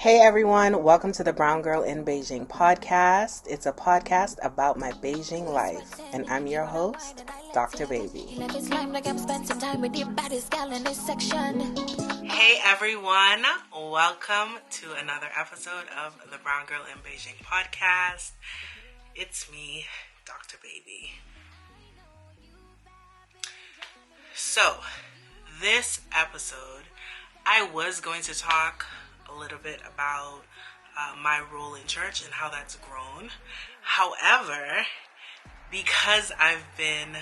Hey everyone, welcome to the Brown Girl in Beijing podcast. It's a podcast about my Beijing life, and I'm your host, Dr. Baby. Hey everyone, welcome to another episode of the Brown Girl in Beijing podcast. It's me, Dr. Baby. So, this episode, I was going to talk a little bit about my role in church and how that's grown. However, because I've been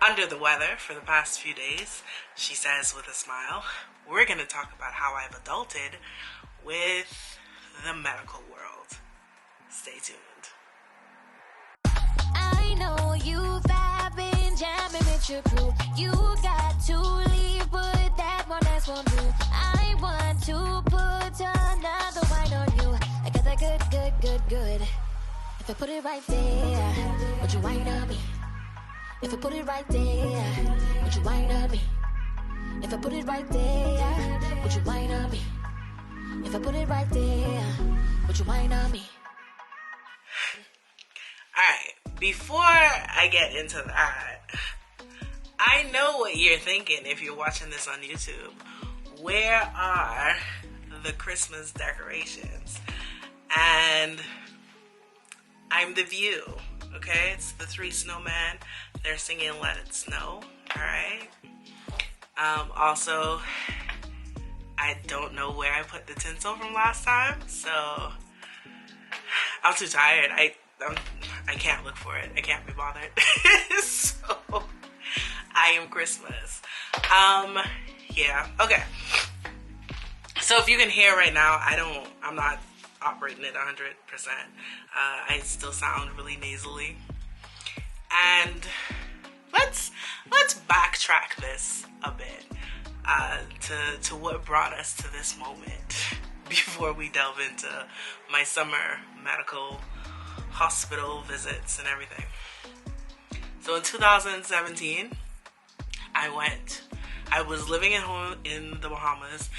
under the weather for the past few days, she says with a smile, we're going to talk about how I've adulted with the medical world. Stay tuned. I know you've been jamming with your crew. You got to leave, but that one last won't do. I want to put another wine on you. I got that good. If I put it right there, would you wine on me? If I put it right there, would you wine on me? If I put it right there, would you wine on me? If I put it right there, would you wine on me? Alright, before I get into that, I know what you're thinking if you're watching this on YouTube. Where are the Christmas decorations? And I'm the view, okay? It's the three snowmen. They're singing Let It Snow, alright? Also, I don't know where I put the tinsel from last time, so I'm too tired. I can't look for it. I can't be bothered. So I am Christmas. Yeah, okay. So if you can hear right now, I'm not operating at 100%. I still sound really nasally. And let's backtrack this a bit to what brought us to this moment before we delve into my summer medical hospital visits and everything. So in 2017, I was living at home in the Bahamas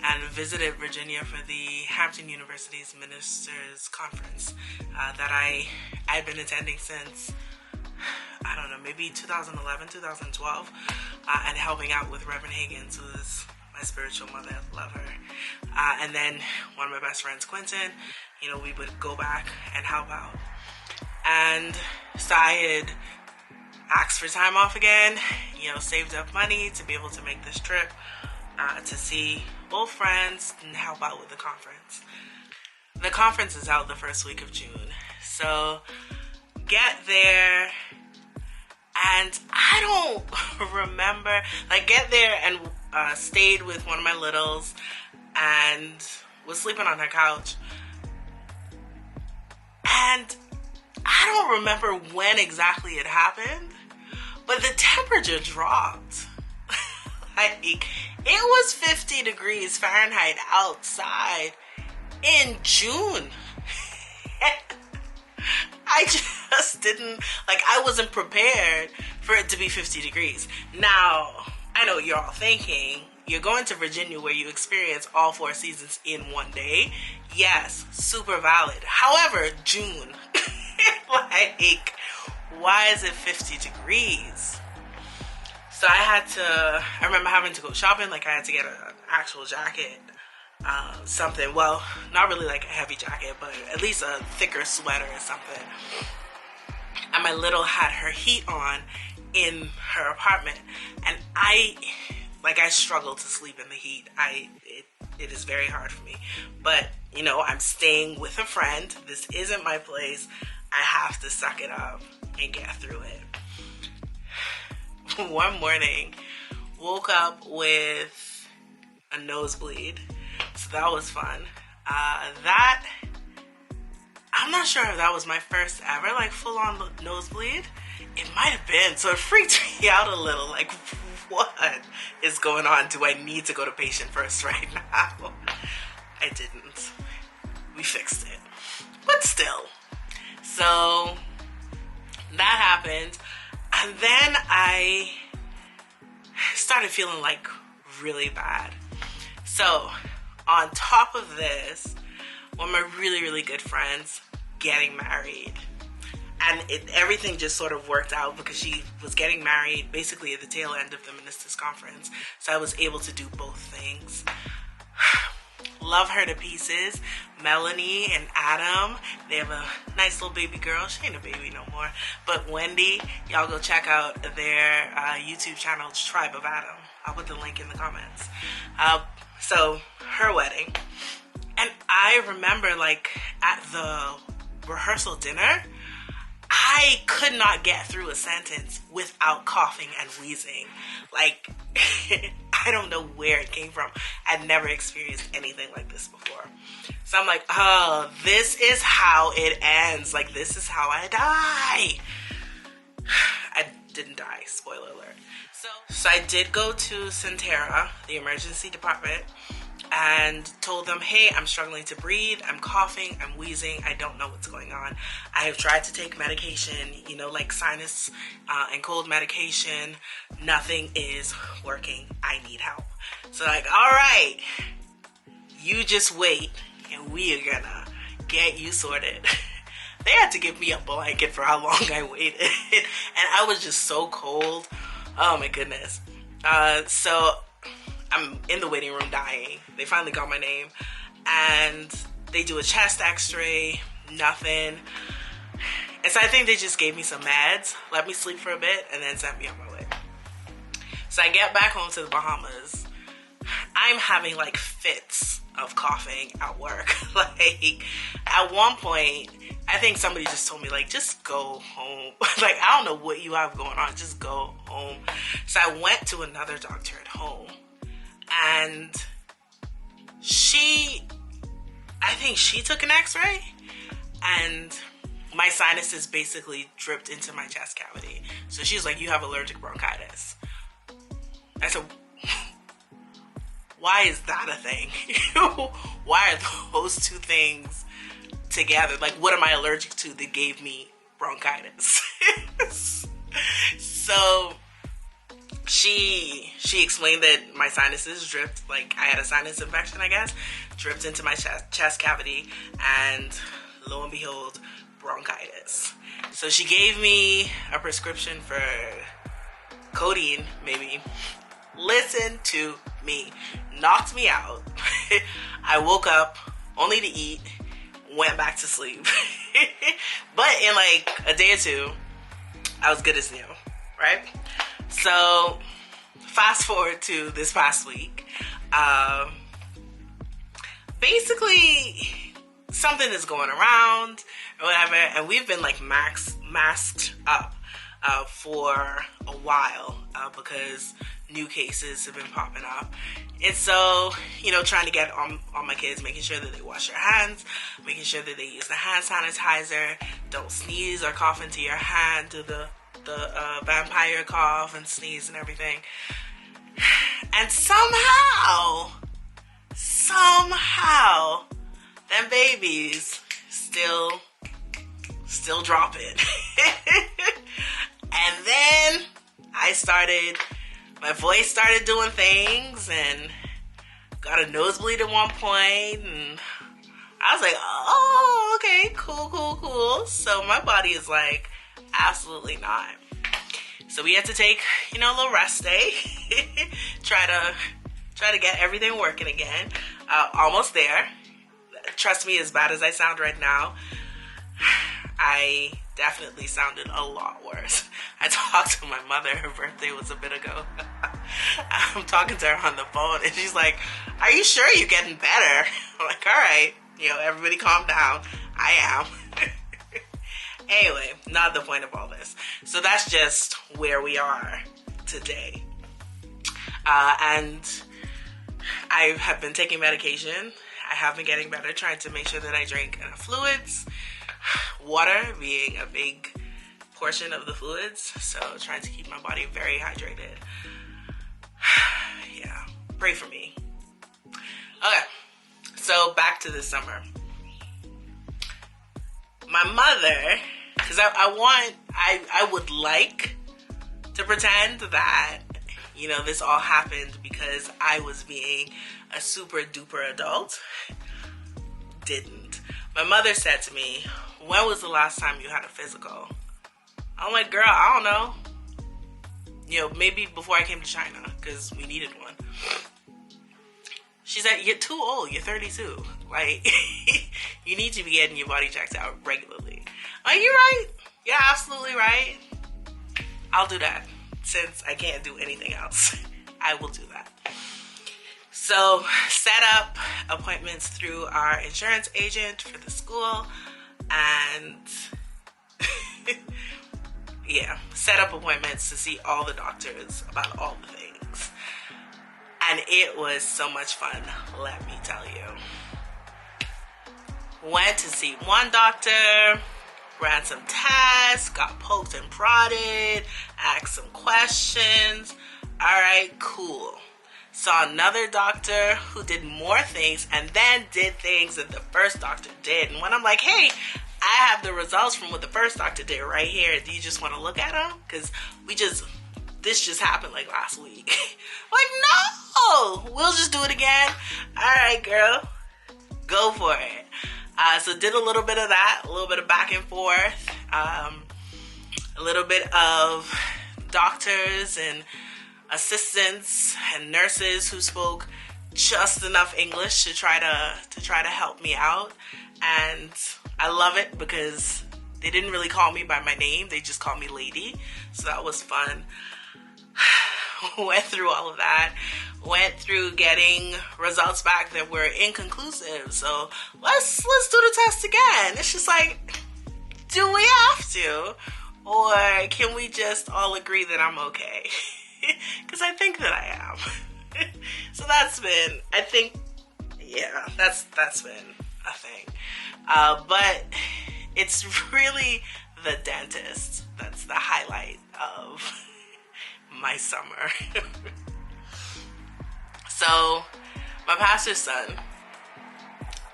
and visited Virginia for the Hampton University's Ministers Conference that I'd been attending since, I don't know, maybe 2011, 2012, and helping out with Reverend Higgins, who is my spiritual mother. I love her. And then one of my best friends, Quentin, we would go back and help out. And so I had asked for time off again, saved up money to be able to make this trip to see old friends and help out with the conference. The conference is out the first week of June. So get there, and I don't remember, get there and stayed with one of my littles and was sleeping on her couch. And I don't remember when exactly it happened, but the temperature dropped. It was 50 degrees Fahrenheit outside in June. I just didn't, I wasn't prepared for it to be 50 degrees. Now, I know you're all thinking, you're going to Virginia where you experience all four seasons in one day. Yes, super valid. However, June, why is it 50 degrees? So I remember having to go shopping, I had to get an actual jacket, something, well, not really a heavy jacket, but at least a thicker sweater or something. And my little had her heat on in her apartment, and I struggle to sleep in the heat. It is very hard for me, but I'm staying with a friend. This isn't my place. I have to suck it up and get through it. One morning, woke up with a nosebleed, so that was fun. I'm not sure if that was my first ever full-on nosebleed. It might have been, so it freaked me out a little. What is going on? Do I need to go to patient first right now? I didn't. We fixed it, but still. So that happened, and then I started feeling really bad. So On top of this, one of my really, really good friends getting married. And everything just sort of worked out because she was getting married basically at the tail end of the Ministers' Conference. So I was able to do both things. Love her to pieces. Melanie and Adam, they have a nice little baby girl. She ain't a baby no more. But Wendy, y'all go check out their YouTube channel, Tribe of Adam. I'll put the link in the comments. So her wedding. And I remember like at the rehearsal dinner, I could not get through a sentence without coughing and wheezing. Like, I don't know where it came from. I'd never experienced anything like this before. So I'm like, oh, this is how it ends. Like, this is how I die. I didn't die, spoiler alert. So I did go to Centera, the emergency department, and told them, hey, I'm struggling to breathe, I'm coughing, I'm wheezing, I don't know what's going on. I have tried to take medication, you know, like sinus and cold medication. Nothing is working. I need help. So like, all right, you just wait and we are gonna get you sorted. They had to give me a blanket for how long I waited. And I was just so cold. Oh my goodness. So I'm in the waiting room dying. They finally got my name and they do a chest x-ray, nothing. And so I think they just gave me some meds, let me sleep for a bit, and then sent me on my way. So I get back home to the Bahamas. I'm having like fits of coughing at work. Like at one point, I think somebody just told me like, just go home. Like, I don't know what you have going on, just go home. So I went to another doctor at home. And I think she took an x-ray and my sinuses basically dripped into my chest cavity. So she's like, you have allergic bronchitis. I said, why is that a thing? Why are those two things together? Like, what am I allergic to that gave me bronchitis? So she explained that my sinuses dripped, like I had a sinus infection, I guess, dripped into my chest cavity, and lo and behold, bronchitis. So she gave me a prescription for codeine, maybe. Listen to me. Knocked me out. I woke up only to eat, went back to sleep. But in like a day or two, I was good as new, right? So fast forward to this past week. Basically, something is going around or whatever, and we've been like masked up for a while because new cases have been popping up. And so, you know, trying to get on my kids, making sure that they wash their hands, making sure that they use the hand sanitizer, don't sneeze or cough into your hand, do the vampire cough and sneeze and everything. And somehow, them babies still drop it. And then my voice started doing things and got a nosebleed at one point, and I was like, oh, okay, cool. So my body is like, absolutely not. So we had to take, you know, a little rest day. try to get everything working again. Almost there. Trust me, as bad as I sound right now, I definitely sounded a lot worse. I talked to my mother. Her birthday was a bit ago. I'm talking to her on the phone and she's like, are you sure you're getting better? I'm like, all right, you know, everybody calm down. I am. Anyway, not the point of all this. So that's just where we are today. And I have been taking medication. I have been getting better, trying to make sure that I drink enough fluids. Water being a big portion of the fluids. So trying to keep my body very hydrated. Yeah, pray for me. Okay, so back to this summer. My mother, because I would like to pretend that, you know, this all happened because I was being a super duper adult. Didn't. My mother said to me, when was the last time you had a physical? I'm like, girl, I don't know. You know, maybe before I came to China, because we needed one. She said, you're too old. You're 32. Like, you need to be getting your body checked out regularly. Are you right? You're absolutely right. I'll do that. Since I can't do anything else, I will do that. So, set up appointments through our insurance agent for the school, and yeah, set up appointments to see all the doctors about all the things. And it was so much fun, let me tell you. Went to see one doctor, ran some tests, got poked and prodded, asked some questions. All right, cool. Saw another doctor who did more things and then did things that the first doctor did. And when I'm like, hey, I have the results from what the first doctor did right here. Do you just want to look at them? Because this just happened like last week. Like, no, we'll just do it again. All right, girl, go for it. So did a little bit of that, a little bit of back and forth, a little bit of doctors and assistants and nurses who spoke just enough English to try to help me out. And I love it because they didn't really call me by my name. They just called me lady. So that was fun. Went through all of that. Went through getting results back that were inconclusive. So let's do the test again. It's just like, do we have to? Or can we just all agree that I'm okay? Because I think that I am. So that's been, I think, yeah, that's been a thing. But it's really the dentist that's the highlight of my summer. So, my pastor's son,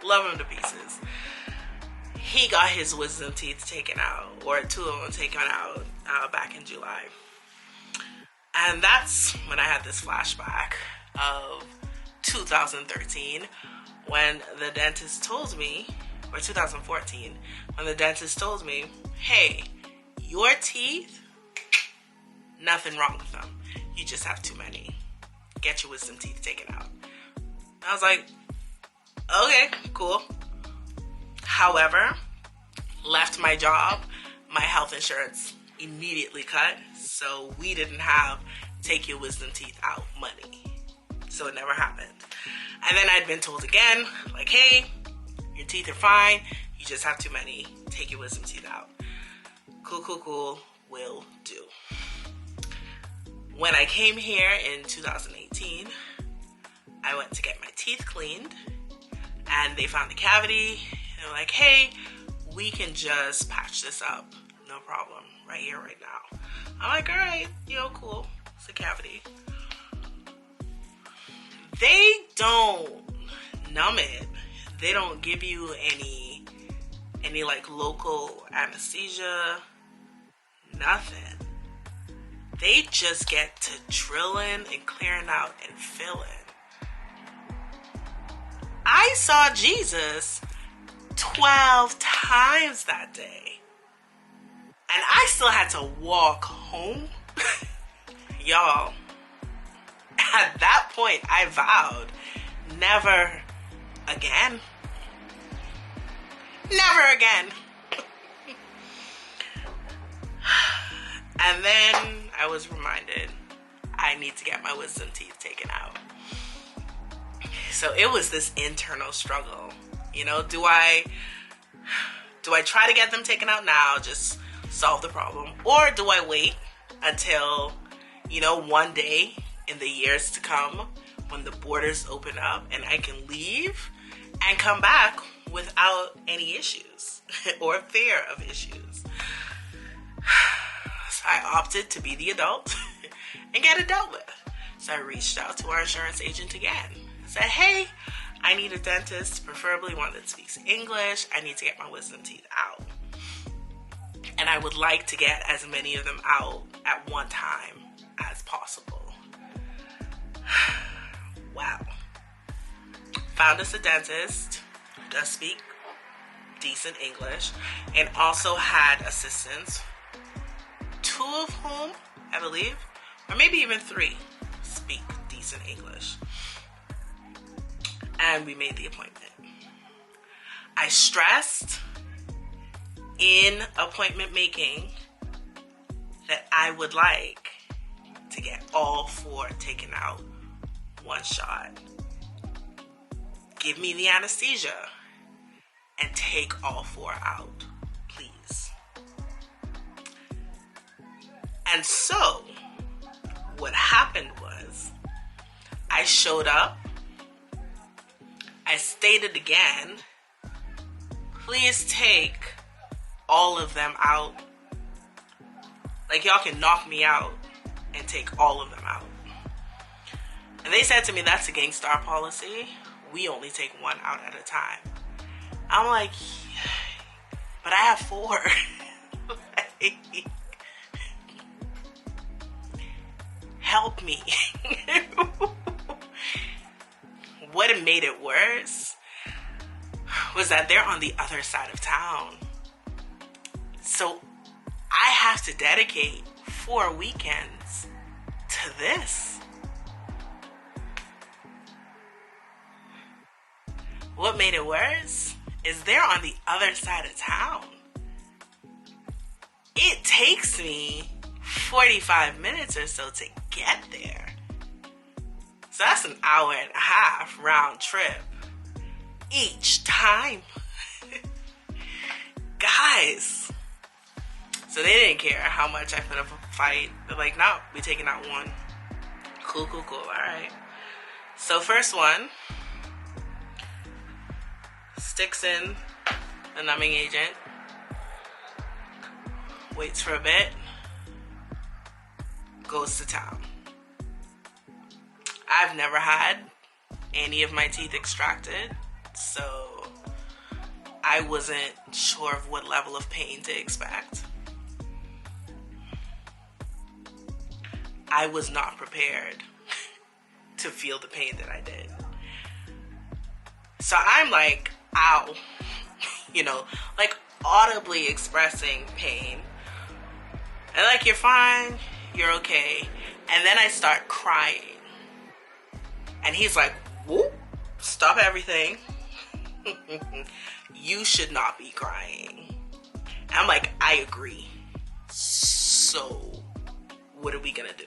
love him to pieces. He got his wisdom teeth taken out, or 2 of them taken out back in July. And that's when I had this flashback of 2013 when the dentist told me, or 2014, when the dentist told me, hey, your teeth, nothing wrong with them. You just have too many. Get your wisdom teeth taken out. I was like, okay, cool. However, left my job, my health insurance immediately cut, so we didn't have take your wisdom teeth out money. So it never happened. And then I'd been told again, like, hey, your teeth are fine, you just have too many, take your wisdom teeth out. Cool, will do. When I came here in 2018, I went to get my teeth cleaned, and they found a cavity. They're like, hey, we can just patch this up. No problem. Right here, right now. I'm like, all right, cool. It's a cavity. They don't numb it. They don't give you any like local anesthesia. Nothing. They just get to drilling and clearing out and filling. I saw Jesus 12 times that day. And I still had to walk home. Y'all, at that point, I vowed, never again. Never again. And then I was reminded I need to get my wisdom teeth taken out. So it was this internal struggle. Do I try to get them taken out now, just solve the problem? Or do I wait until, one day in the years to come when the borders open up and I can leave and come back without any issues or fear of issues? So I opted to be the adult and get it dealt with. So I reached out to our insurance agent again. I said, hey, I need a dentist, preferably one that speaks English. I need to get my wisdom teeth out. And I would like to get as many of them out at one time as possible. Wow. Found us a dentist who does speak decent English and also had assistants, 2 of whom, I believe, or maybe even 3, speak decent English. And we made the appointment. I stressed in appointment making that I would like to get all 4 taken out one shot. Give me the anesthesia and take all 4 out, please. And so what happened was I showed up. I stated again, please take all of them out. Like, y'all can knock me out and take all of them out. And they said to me, that's a gangstar policy. We only take 1 out at a time. I'm like, but I have 4. Like, help me. What made it worse was that they're on the other side of town. So I have to dedicate 4 weekends to this. What made it worse is they're on the other side of town. It takes me 45 minutes or so to get there. So that's an hour and a half round trip each time. Guys. So they didn't care how much I put up a fight. They're like, no, we taking out 1. Cool. All right. So first one, sticks in a numbing agent, waits for a bit, goes to town. I've never had any of my teeth extracted, so I wasn't sure of what level of pain to expect. I was not prepared to feel the pain that I did. So I'm like, ow, like audibly expressing pain. And like, you're fine, you're okay. And then I start crying. And he's like, whoop, stop everything. You should not be crying. And I'm like, I agree. So what are we gonna do?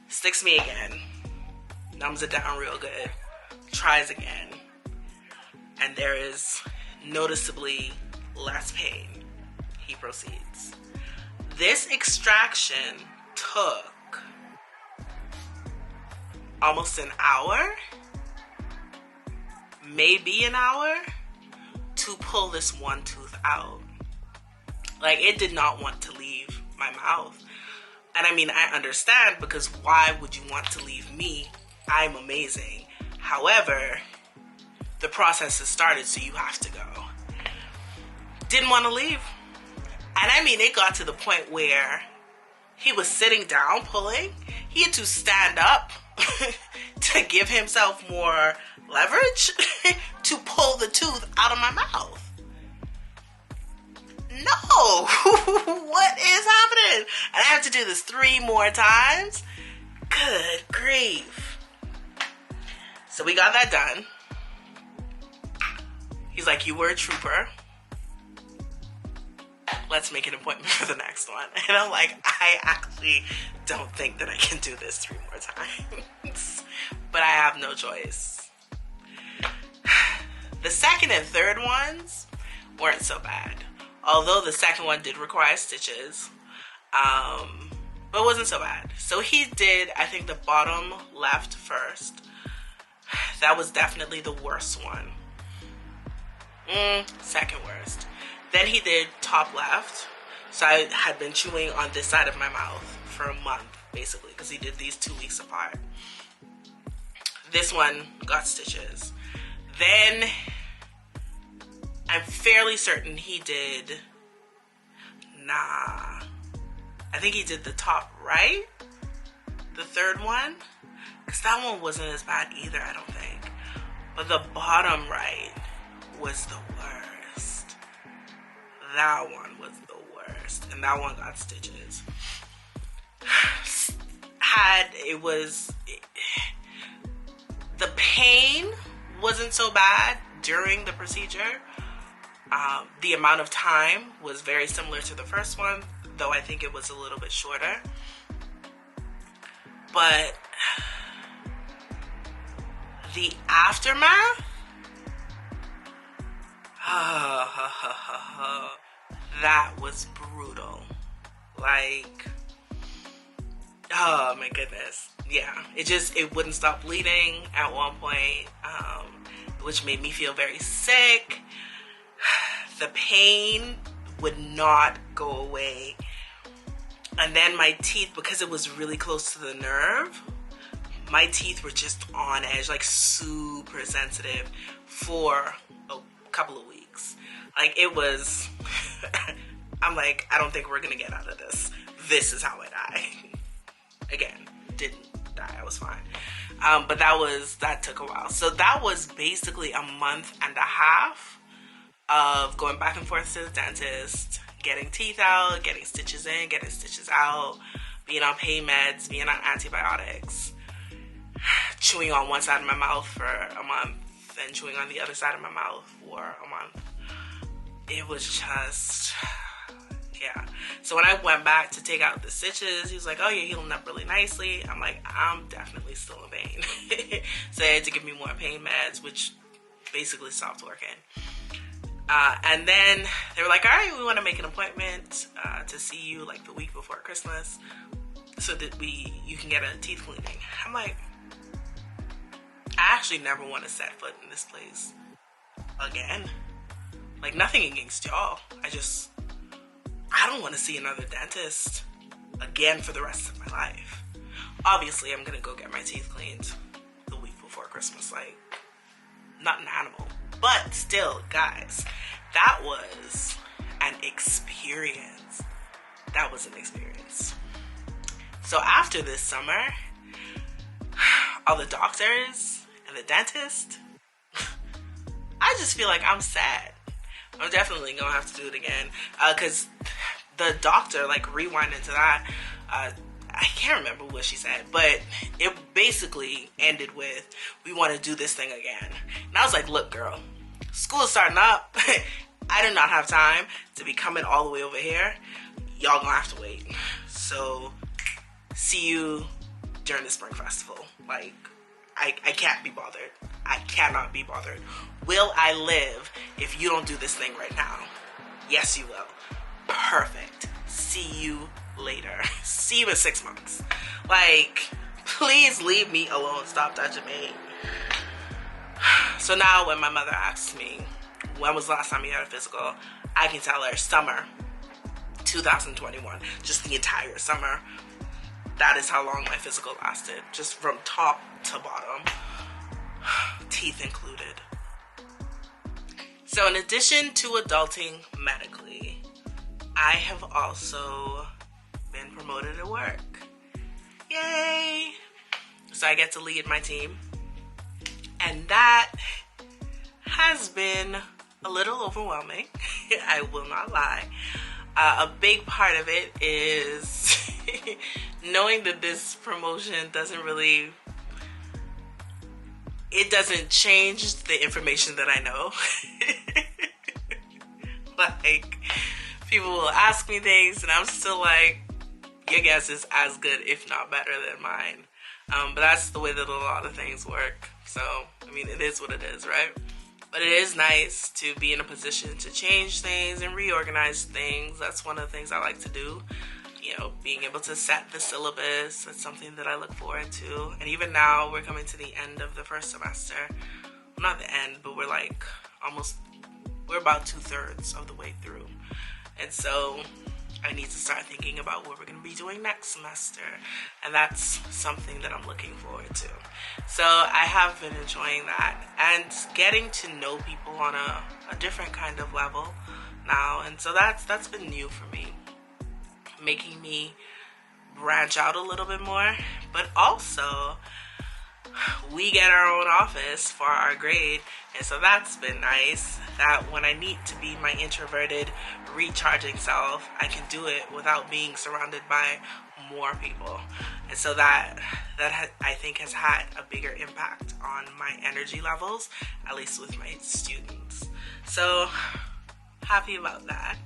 Sticks me again. Numbs it down real good. Tries again. And there is noticeably less pain. He proceeds. This extraction took almost an hour, maybe an hour, to pull this 1 tooth out. Like, it did not want to leave my mouth. And I mean, I understand, because why would you want to leave me? I'm amazing. However, the process has started, so you have to go. Didn't want to leave. And I mean, it got to the point where he was sitting down pulling. He had to stand up to give himself more leverage to pull the tooth out of my mouth. No! What is happening? And I have to do this 3 more times? Good grief. So we got that done. He's like, you were a trooper. Let's make an appointment for the next one. And I'm like, I actually don't think that I can do this 3 more times. But I have no choice. The second and third ones weren't so bad. Although the second one did require stitches. But it wasn't so bad. So he did, I think, the bottom left first. That was definitely the worst one. Second worst. Then he did top left. So I had been chewing on this side of my mouth for a month, basically, because he did these 2 weeks apart. This one got stitches. Then I'm fairly certain he did, I think he did the top right. the third one, because that one wasn't as bad either, I don't think. But the bottom right was the worst. That one was the worst. And that one got stitches. The pain wasn't so bad during the procedure. The amount of time was very similar to the first one, though I think it was a little bit shorter. But the aftermath, that was brutal. Like, oh my goodness. Yeah, it wouldn't stop bleeding at one point, which made me feel very sick. The pain would not go away. And then my teeth, because it was really close to the nerve, my teeth were just on edge, like super sensitive for a couple of weeks. Like, it was, I'm like, I don't think we're gonna get out of this. This is how I die. Again, didn't die, I was fine. But that took a while. So that was basically a month and a half of going back and forth to the dentist, getting teeth out, getting stitches in, getting stitches out, being on pain meds, being on antibiotics, chewing on one side of my mouth for a month, and chewing on the other side of my mouth for a month. It was just, yeah. So when I went back to take out the stitches, he was like, oh, you're healing up really nicely. I'm like, I'm definitely still in pain. So they had to give me more pain meds, which basically stopped working. And then they were like, all right, we want to make an appointment to see you like the week before Christmas so that you can get a teeth cleaning. I'm like, I actually never want to set foot in this place again. Like, nothing against y'all. I don't want to see another dentist again for the rest of my life. Obviously, I'm going to go get my teeth cleaned the week before Christmas. Like, not an animal. But still, guys, that was an experience. That was an experience. So after this summer, all the doctors and the dentist, I just feel like I'm sad. I'm definitely going to have to do it again. Because the doctor, like, rewind into that, I can't remember what she said, but it basically ended with, we want to do this thing again. And I was like, look, girl, school is starting up. I do not have time to be coming all the way over here. Y'all gonna have to wait. So, see you during the spring festival. Like, I can't be bothered. I cannot be bothered. Will I live if you don't do this thing right now? Yes, you will. Perfect. See you later. See you in 6 months. Like, please leave me alone. Stop touching me. So now when my mother asks me, when was the last time you had a physical? I can tell her summer 2021. Just the entire summer. That is how long my physical lasted. Just from top to bottom. Teeth included. So in addition to adulting medically, I have also been promoted at work. Yay! So I get to lead my team. And that has been a little overwhelming. I will not lie. A big part of it is knowing that this promotion doesn't change the information that I know. Like, people will ask me things and I'm still like, your guess is as good, if not better than mine. But that's the way that a lot of things work. So, I mean, it is what it is, right? But it is nice to be in a position to change things and reorganize things. That's one of the things I like to do. You know, being able to set the syllabus, that's something that I look forward to. And even now, we're coming to the end of the first semester. Well, not the end, but we're about 2/3 of the way through. And so I need to start thinking about what we're going to be doing next semester. And that's something that I'm looking forward to. So I have been enjoying that and getting to know people on a different kind of level now. And so that's been new for me, making me branch out a little bit more, but also we get our own office for our grade, and so that's been nice, that when I need to be my introverted recharging self, I can do it without being surrounded by more people. And so that I think has had a bigger impact on my energy levels, at least with my students. So happy about that.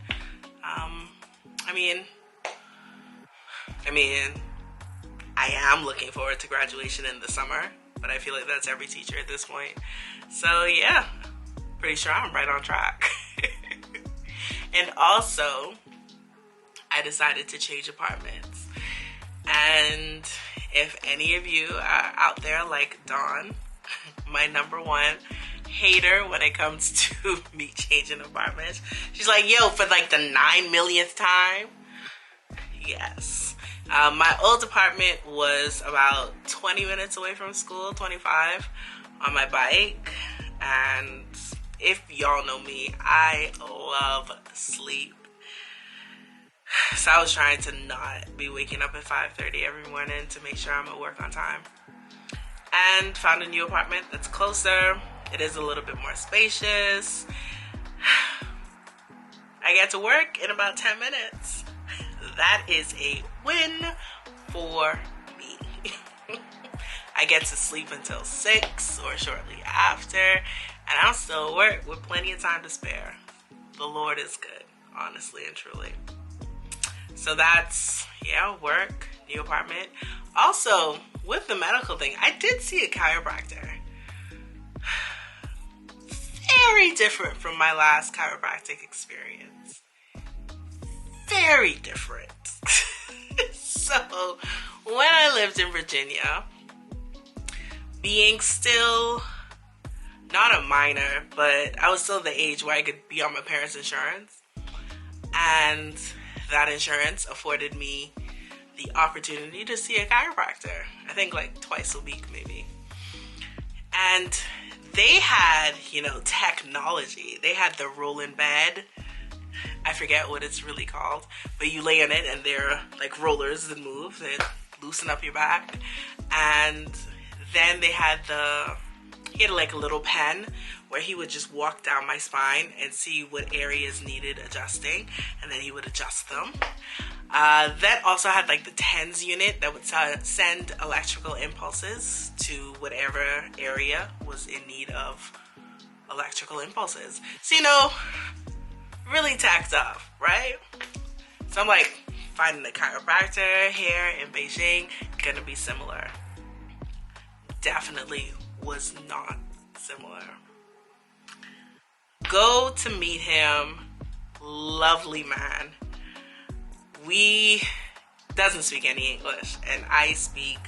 I mean, I am looking forward to graduation in the summer, but I feel like that's every teacher at this point. So yeah, pretty sure I'm right on track. And also, I decided to change apartments. And if any of you are out there like Dawn, my number one hater when it comes to me changing apartments, she's like, yo, for like the 9 millionth time? Yes. My old apartment was about 20 minutes away from school, 25, on my bike. And if y'all know me, I love sleep. So I was trying to not be waking up at 5:30 every morning to make sure I'm at work on time. And found a new apartment that's closer. It is a little bit more spacious. I get to work in about 10 minutes. That is a win for me. I get to sleep until 6 or shortly after, and I'm still at work with plenty of time to spare. The Lord is good, honestly and truly. So that's, yeah, work, new apartment. Also, with the medical thing, I did see a chiropractor. Very different from my last chiropractic experience. Very different. So, when I lived in Virginia, being still not a minor, but I was still the age where I could be on my parents' insurance. And that insurance afforded me the opportunity to see a chiropractor. I think like twice a week maybe. And they had, technology. They had the roll-in bed. I forget what it's really called, but you lay in it and they're like rollers that move, that loosen up your back. And then they had he had like a little pen where he would just walk down my spine and see what areas needed adjusting, and then he would adjust them. That also had like the TENS unit that would send electrical impulses to whatever area was in need of electrical impulses. So, really tacked up, right? So I'm like, finding a chiropractor here in Beijing, gonna be similar. Definitely was not similar. Go to meet him, lovely man. Doesn't speak any English, and I speak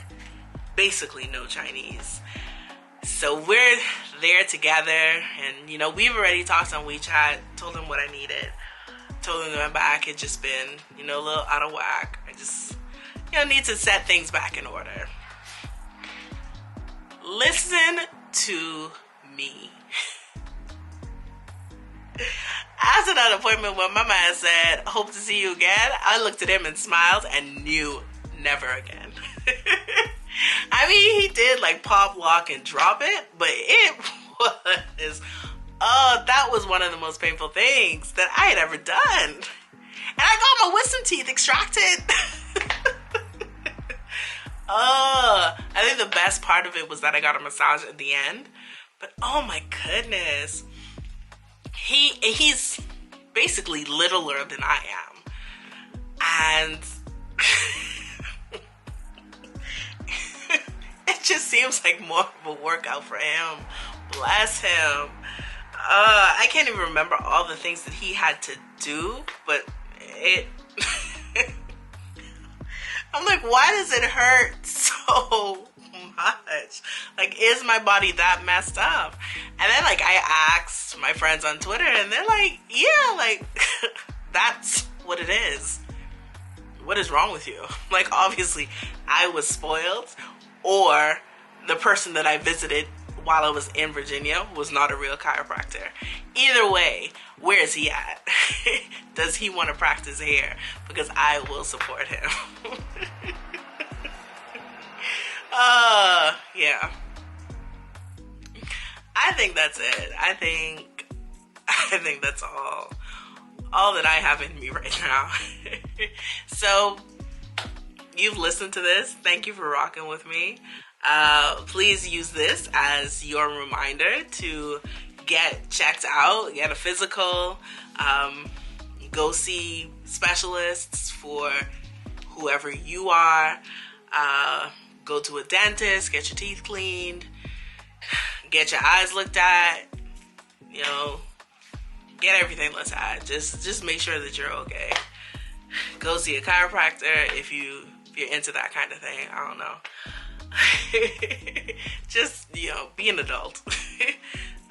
basically no Chinese. So we're there together, and we've already talked on WeChat, told him what I needed. Told him that my back had just been, a little out of whack. I just, need to set things back in order. Listen to me. After that appointment when my man said, hope to see you again, I looked at him and smiled and knew never again. He did like pop, lock, and drop it, but it was, that was one of the most painful things that I had ever done. And I got my wisdom teeth extracted. I think the best part of it was that I got a massage at the end. But oh my goodness. He's basically littler than I am. And it just seems like more of a workout for him. Bless him. I can't even remember all the things that he had to do, but I'm like, why does it hurt so much? Like, is my body that messed up? And then, I asked my friends on Twitter, and they're like, yeah, that's what it is. What is wrong with you? Obviously, I was spoiled, or the person that I visited while I was in Virginia was not a real chiropractor. Either way, where is he at? Does he want to practice here? Because I will support him. Yeah. I think that's it. I think that's all that I have in me right now. So, you've listened to this. Thank you for rocking with me. Please use this as your reminder to get checked out, get a physical, go see specialists for whoever you are, go to a dentist, get your teeth cleaned, get your eyes looked at, get everything looked at. Just make sure that you're okay. Go see a chiropractor if you're into that kind of thing. I don't know. Just, be an adult.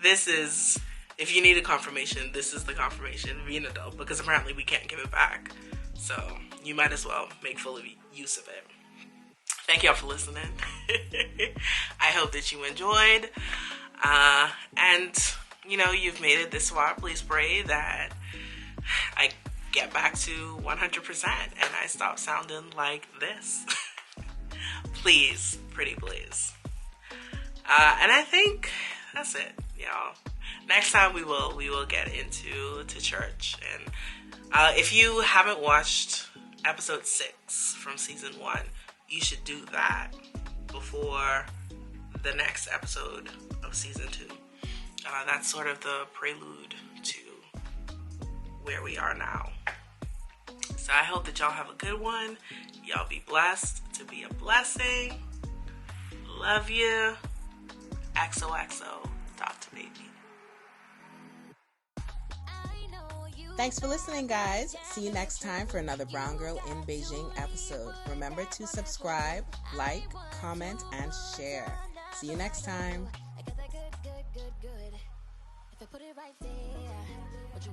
This is, if you need a confirmation, this is the confirmation. Be an adult, because apparently we can't give it back. So you might as well make full use of it. Thank y'all for listening. I hope that you enjoyed. And, you've made it this far. Please pray that I get back to 100% and I stop sounding like this. Please, pretty please. And I think that's it, y'all. Next time we will get into church. And if you haven't watched episode 6 from season 1, you should do that before the next episode of season 2. That's sort of the prelude to where we are now. So I hope that y'all have a good one. Y'all be blessed to be a blessing. Love you. XOXO. Talk to baby. Thanks for listening, guys. See you next time for another Brown Girl in Beijing episode. Remember to subscribe, like, comment, and share. See you next time. I got that good. If I put it right there, would you